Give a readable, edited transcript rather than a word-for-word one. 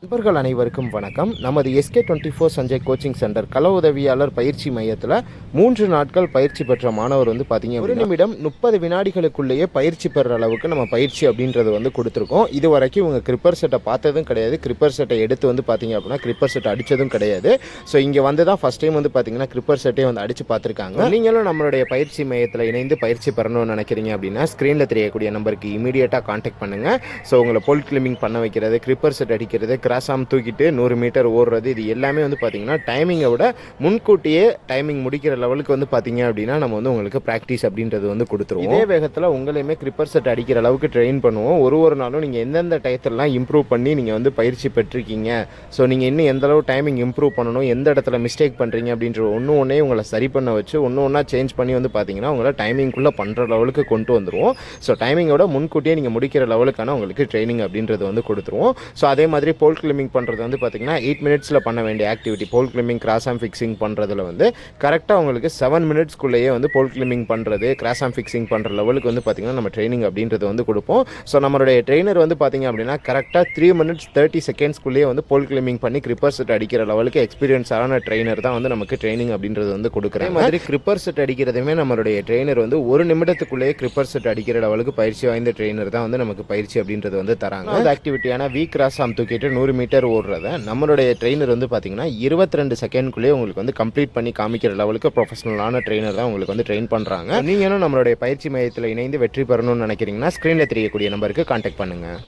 நண்பர்கள் அனைவருக்கும் வணக்கம். நமது SK24 சஞ்சய் கோச்சிங் சென்டர் கள உதவியாளர் பயிற்சி மையத்தில் 3 நாட்கள் பயிற்சி பெற்ற மாணவர் பார்த்தீங்க, ஒரு நிமிடம் 30 வினாடிகளுக்குள்ளேயே பயிற்சி பெற அளவுக்கு நம்ம பயிற்சி அப்படின்றது கொடுத்துருக்கோம். இது வரைக்கும் இவங்க கிரிப்பர் செட்டை பார்த்ததும் கிடையாது, கிரிப்பர் செட்டை எடுத்து பார்த்தீங்க அப்படின்னா கிரிப்பர் செட்டை அடித்ததும் கிடையாது. ஸோ இங்கே வந்து தான் ஃபஸ்ட் டைம் பார்த்தீங்கன்னா கிரிப்பர் செட்டே அடித்து பார்த்துருக்காங்க. நீங்களும் நம்மளுடைய பயிற்சி மையத்தில் இணைந்து பயிற்சி பெறணும்னு நினைக்கிறீங்க அப்படின்னா ஸ்க்ரீனில் தெரியக்கூடிய நம்பருக்கு இமீடியட்டாக கான்டாக்ட் பண்ணுங்கள். ஸோ உங்களை போல் கிளிம்பிங் பண்ண வைக்கிறது, கிரிப்பர் செட் அடிக்கிறது, கிராஸ் ஆம் தூக்கிட்டு 100 மீட்டர் ஓடுறது, இது எல்லாமே பார்த்தீங்கன்னா டைமிங்கை விட முன்கூட்டியே டைமிங் முடிக்கிற லெவலுக்கு பார்த்தீங்க அப்படின்னா நம்ம உங்களுக்கு ப்ராக்டிஸ் அப்படின்றது கொடுத்துருவோம். இதே வேகத்தில் உங்களையுமே கிரிப்பர் செட் அடிக்கிற அளவுக்கு ட்ரெயின் பண்ணுவோம். ஒரு நாளும் நீங்கள் எந்தெந்த டயத்திலலாம் இம்ப்ரூவ் பண்ணி நீங்கள் பயிற்சி பெற்றிருக்கீங்க, ஸோ நீங்கள் இன்னும் எந்த அளவு டைமிங் இம்ப்ரூவ் பண்ணணும், எந்த இடத்துல மிஸ்டேக் பண்ணுறீங்க அப்படின்ற ஒன்றே உங்களை சரி பண்ண வச்சு ஒன்றா சேஞ்ச் பண்ணி பார்த்தீங்கன்னா உங்களை டைமிங்குள்ளே பண்ணுற லெவலுக்கு கொண்டு வந்துடுவோம். ஸோ டைமிங்கோட முன்கூட்டியே நீங்கள் முடிக்கிற லெவலுக்கான உங்களுக்கு ட்ரைனிங் அப்படின்றது கொடுத்துருவோம். ஸோ அதே மாதிரி போல் கிளிம்பிங் பண்ணுறது பார்த்தீங்கன்னா 8 மினிட்ஸில் பண்ண வேண்டிய ஆக்டிவிட்டி போல் கிளிம்பிங் கிராஸ் ஆம் ஃபிக்ஸிங் பண்ணுறதுல கரெக்டாக உங்களுக்கு 7 மினிட்ஸ்க்குள்ளேயே போல் கிளிம்பிங் பண்ணுறது, கிராஸ் ஆம் ஃபிக்ஸிங் பண்ணுற லெவலுக்கு பார்த்தீங்கன்னா நம்ம ட்ரைனிங் அப்படின்றது கொடுப்போம். ஸோ நம்மளுடைய ட்ரெயினர் பார்த்தீங்க அப்படின்னா கரெக்டாக 3 மினிட்ஸ் 30 செகண்ட்ஸ்க்குள்ளேயே போல் கிளிம்பிங் பண்ணி கிரிப்பர் செட் அடிக்கிற லெவலுக்கு எக்ஸ்பீரியன்ஸான ட்ரெயினர் தான் நமக்கு ட்ரைனிங் அப்படின்றது கொடுக்குறேன். மாதிரி கிரிப்பர் செட் அடிக்கிறதுமே நம்மளுடைய ட்ரெயினர் 1 நிமிடத்துக்குள்ளேயே கிரிப்பர் செட் அடிக்கிற லெவலுக்கு பயிற்சி வாய்ந்த ட்ரெயினர் தான் நமக்கு பயிற்சி அப்படின்றது தராங்க. அந்த ஆக்டிவிட்டியான வீக் கிராஸ் ஆம் தூக்கிட்டு 100 மீட்டர் ஓடுறத நம்மளுடைய ட்ரெயினர் பார்த்தீங்கன்னா 22 செகண்ட்குள்ளேயே உங்களுக்கு கம்ப்ளீட் பண்ணி காமிக்கிற லெவலுக்கு ப்ரொஃபஷனலான ட்ரெயினர் தான் உங்களுக்கு ட்ரெயின் பண்ணுறாங்க. நீங்களும் நம்மளுடைய பயிற்சி மையத்தில் இணைந்து வெற்றி பெறணும்னு நினைக்கிறீங்கன்னா ஸ்க்ரீனில் தெரியக்கூடிய நம்பருக்கு கான்டாக்ட் பண்ணுங்கள்.